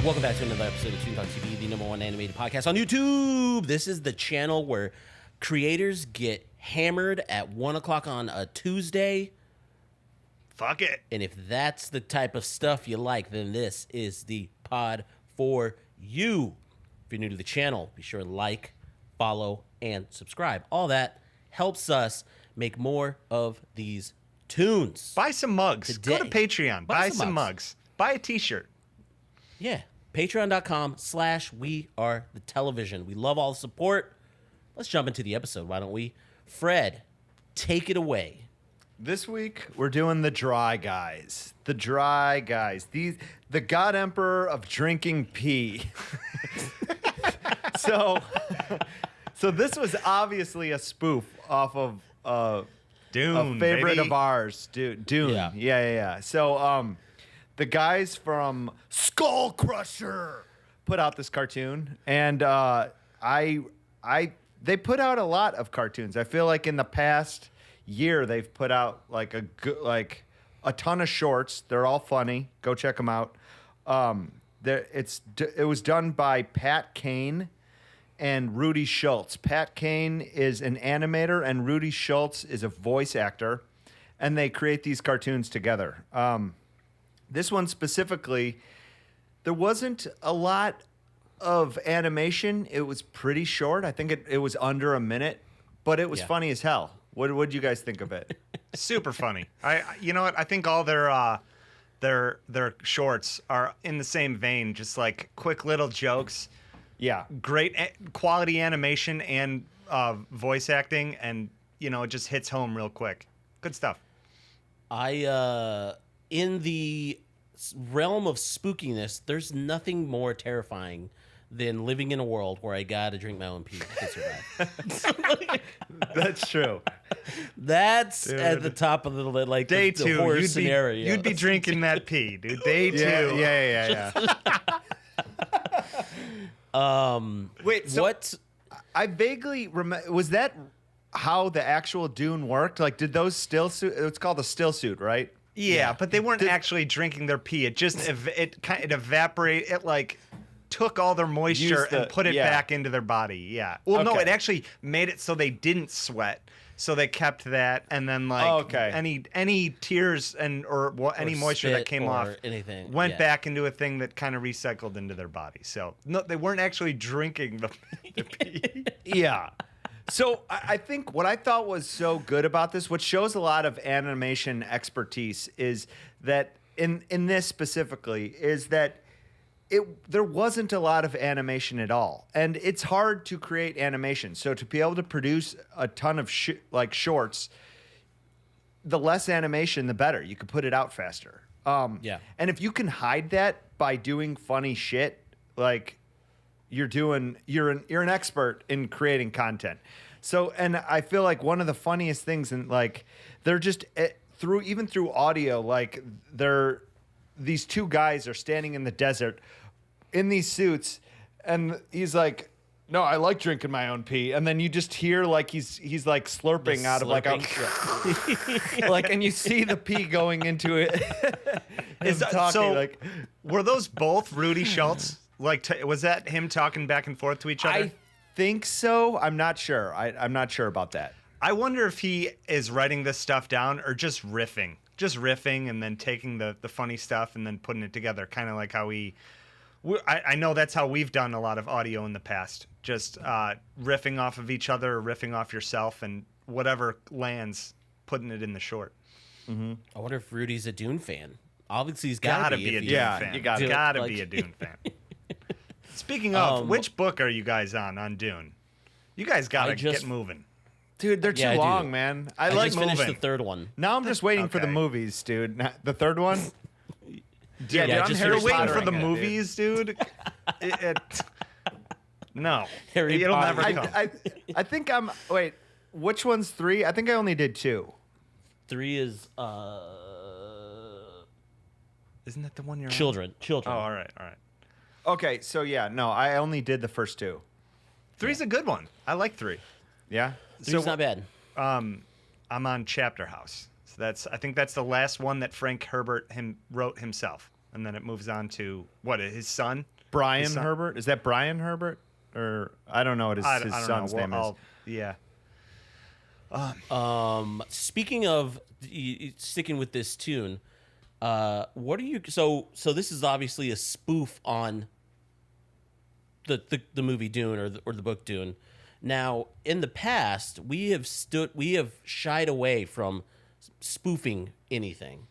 Welcome back to another episode of Toon Talk TV, the #1 animated podcast on YouTube. This is the channel where creators get hammered at 1 o'clock on a Tuesday. Fuck it. And if that's the type of stuff you like, then this is the pod for you. If you're new to the channel, be sure to like, follow, and subscribe. All that helps us make more of these tunes. Buy some mugs. Today. Go to Patreon. Buy some mugs. Buy a t-shirt. Yeah. Patreon.com/WeAreTheTelevision. We love all the support. Let's jump into the episode, why don't we? Fred, take it away. This week we're doing the dry guys. The dry guys. The God Emperor of drinking pee. So this was obviously a spoof off of Dune, a favorite baby. of ours, Dune. Yeah. So the guys from SKULLCRUSHER put out this cartoon, and they put out a lot of cartoons. I feel like in the past year they've put out like a ton of shorts. They're all funny. Go check them out. It was done by Pat Kane and Rudy Schultz. Pat Kane is an animator, and Rudy Schultz is a voice actor, and they create these cartoons together. This one specifically, there wasn't a lot of animation. It was pretty short. I think it was under a minute, but it was funny as hell. What did you guys think of it? Super funny. You know what? I think all their shorts are in the same vein, just like quick little jokes. Yeah. Great quality animation and voice acting, and it just hits home real quick. Good stuff. In the realm of spookiness, there's nothing more terrifying than living in a world where I gotta drink my own pee to survive. That's true. That's Dude. at the top of the like Day the two, horror you'd scenario. be drinking that pee, dude. Day two. Yeah. Wait, so what? I vaguely remember. Was that how the actual Dune worked? Like, did those stillsuit? It's called a stillsuit, right? Yeah, but they weren't actually drinking their pee. It just it evaporated. It like took all their moisture and put it back into their body. Yeah. Well, no, Okay. it actually made it so they didn't sweat. So they kept that, and then like any tears or any moisture that came off anything went back into a thing that kind of recycled into their body. So no, they weren't actually drinking the pee. Yeah. So I think what I thought was so good about this, what shows a lot of animation expertise, is that in this specifically, is that there wasn't a lot of animation at all, and it's hard to create animation. So to be able to produce a ton of shorts, the less animation, the better. You could put it out faster. And if you can hide that by doing funny shit, like you're an expert in creating content. So, and I feel like one of the funniest things, and like they're just through audio, like these two guys are standing in the desert in these suits, and he's like, "No, I like drinking my own pee," and then you just hear like he's like slurping out of like a like, and you see the pee going into it. Were those both Rudy Schultz? Like, was that him talking back and forth to each other? I think so. I'm not sure. I'm not sure about that. I wonder if he is writing this stuff down or just riffing and then taking the funny stuff and then putting it together, kind of like how I know that's how we've done a lot of audio in the past, just riffing off of each other or riffing off yourself, and whatever lands, putting it in the short. Mm-hmm. I wonder if Rudy's a Dune fan. Obviously, he's got to be a Dune fan. You gotta be a Dune fan. Speaking of, which book are you guys on Dune? You guys gotta get moving. Dude, they're too long, man. I like just finished the third one. Now I'm just waiting for the movies, dude. The third one? Dude, you're waiting for the movies, dude? No. It'll never come. I think wait, which one's 3? I think I only did 2. 3 is, Isn't that the one you're Children. Oh, all right. Okay, so yeah, no, I only did the first 2. 3's a good one. I like 3. Yeah? 3's not bad. I'm on Chapter House. So I think that's the last one that Frank Herbert wrote himself. And then it moves on to, his son? Brian Herbert. Is that Brian Herbert? Or I don't know what his I don't son's know. name is. Yeah. Speaking of sticking with this tune, what are you? So this is obviously a spoof on the movie Dune or the book Dune. Now, in the past, we have shied away from spoofing anything.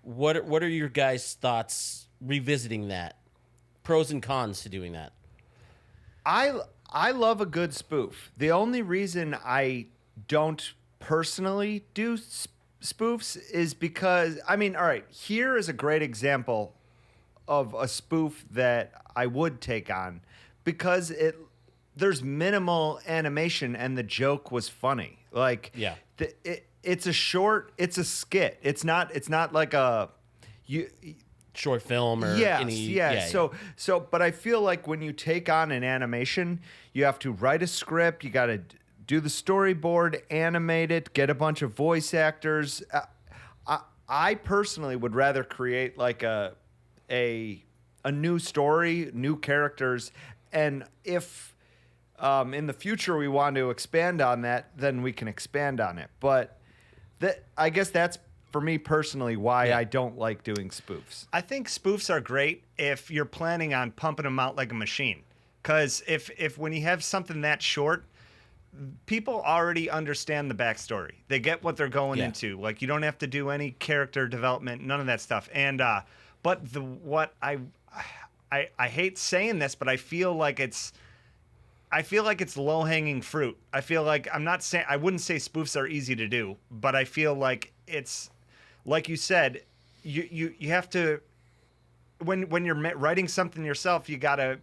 What are your guys' thoughts revisiting that? Pros and cons to doing that. I love a good spoof. The only reason I don't personally do spoofs is because, I mean, all right, here is a great example of a spoof that I would take on because there's minimal animation and the joke was funny. Like, yeah, it's a skit. It's not like a short film or So but I feel like when you take on an animation, you have to write a script, you got to do the storyboard, animate it, get a bunch of voice actors. I personally would rather create like a new story, new characters, and if in the future we want to expand on that, then we can expand on it. But I guess that's, for me personally, why I don't like doing spoofs. I think spoofs are great if you're planning on pumping them out like a machine. Because if when you have something that short, people already understand the backstory. They get what they're going into. Like, you don't have to do any character development, none of that stuff. And but I hate saying this, but I feel like it's low-hanging fruit. I feel like I wouldn't say spoofs are easy to do, but I feel like it's, like you said, you have to, when you're writing something yourself, you got to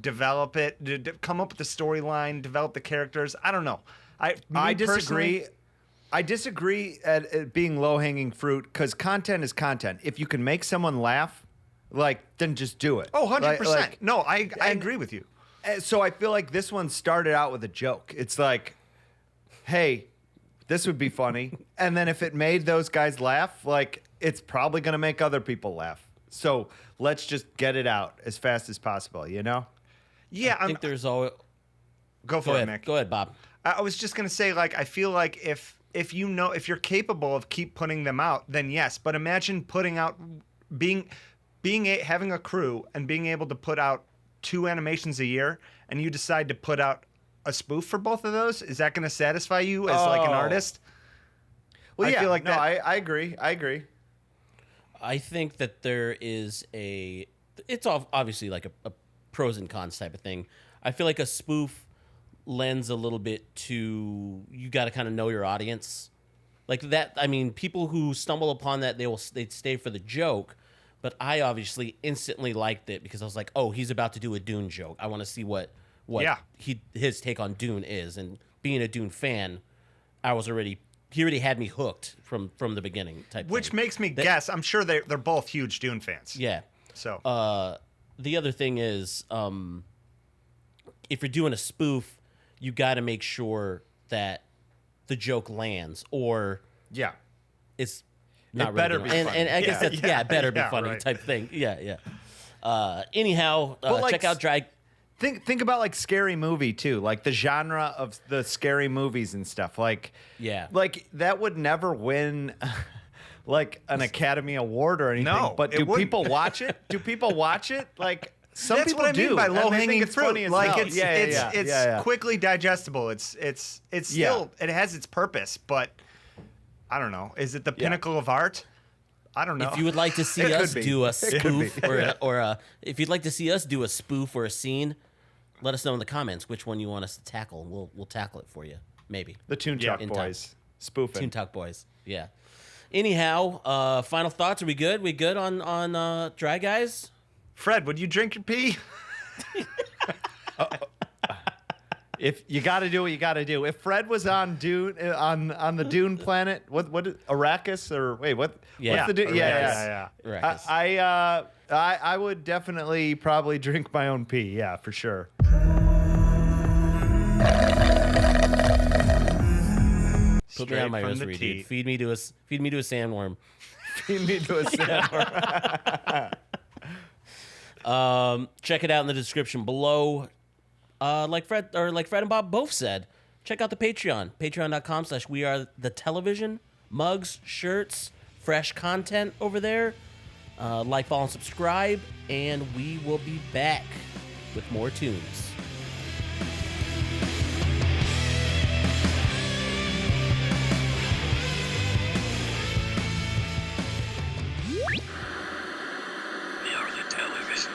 develop it, come up with the storyline, develop the characters. I don't know. I disagree. I disagree at it being low-hanging fruit because content is content. If you can make someone laugh, then just do it. Oh, 100%. No, I agree with you. So I feel like this one started out with a joke. It's like, hey, this would be funny. And then if it made those guys laugh, it's probably going to make other people laugh. So let's just get it out as fast as possible, you know? Yeah. I think there's always... Go for it, Mick. Go ahead, Bob. I was just going to say, I feel like if you're capable of keep putting them out, then yes. But imagine putting out, having a crew and being able to put out 2 animations a year, and you decide to put out a spoof for both of those. Is that going to satisfy you as an artist? Well, I feel like I agree. I think that there is it's obviously like a pros and cons type of thing. I feel like a spoof lends a little bit to, you got to kind of know your audience. Like that, I mean, people who stumble upon that, they'd stay for the joke. But I obviously instantly liked it because I was like, oh, he's about to do a Dune joke. I want to see what his take on Dune is. And being a Dune fan, he already had me hooked from the beginning type Which thing. makes me guess, I'm sure they're both huge Dune fans. Yeah. So the other thing is, if you're doing a spoof, you got to make sure that the joke lands, or it's not it better really be funny. funny. And I guess that's better be funny right. type thing. Yeah. Anyhow, check out Drag. Think about scary movie too, like the genre of the scary movies and stuff. Like that would never win an Academy Award or anything. No, but do people watch it? Do people watch it? Some That's people what I mean do. by and they low think hanging it's fruit. funny as hell. It's quickly digestible. It's still it has its purpose, but I don't know. Is it the pinnacle of art? I don't know. If you would like to see us do a spoof or if you'd like to see us do a spoof or a scene, let us know in the comments which one you want us to tackle. We'll tackle it for you, maybe. The Toon Talk boys spoofing. Toon Talk boys, yeah. Anyhow, final thoughts. Are we good? We good on Dry Guys? Fred, would you drink your pee? If you got to do what you got to do. If Fred was on Dune on the Dune planet, what Arrakis or wait, what? Yeah. What's the Dune? Yeah. Arrakis. I would definitely probably drink my own pee. Yeah, for sure. Put me on my rosary, dude. Feed me to a sandworm. Feed me to a sandworm. Check it out in the description below. Like Fred and Bob both said, check out the Patreon. Patreon.com/wearethetelevision. Mugs, shirts, fresh content over there. Like, follow, and subscribe. And we will be back with more tunes. We are the television.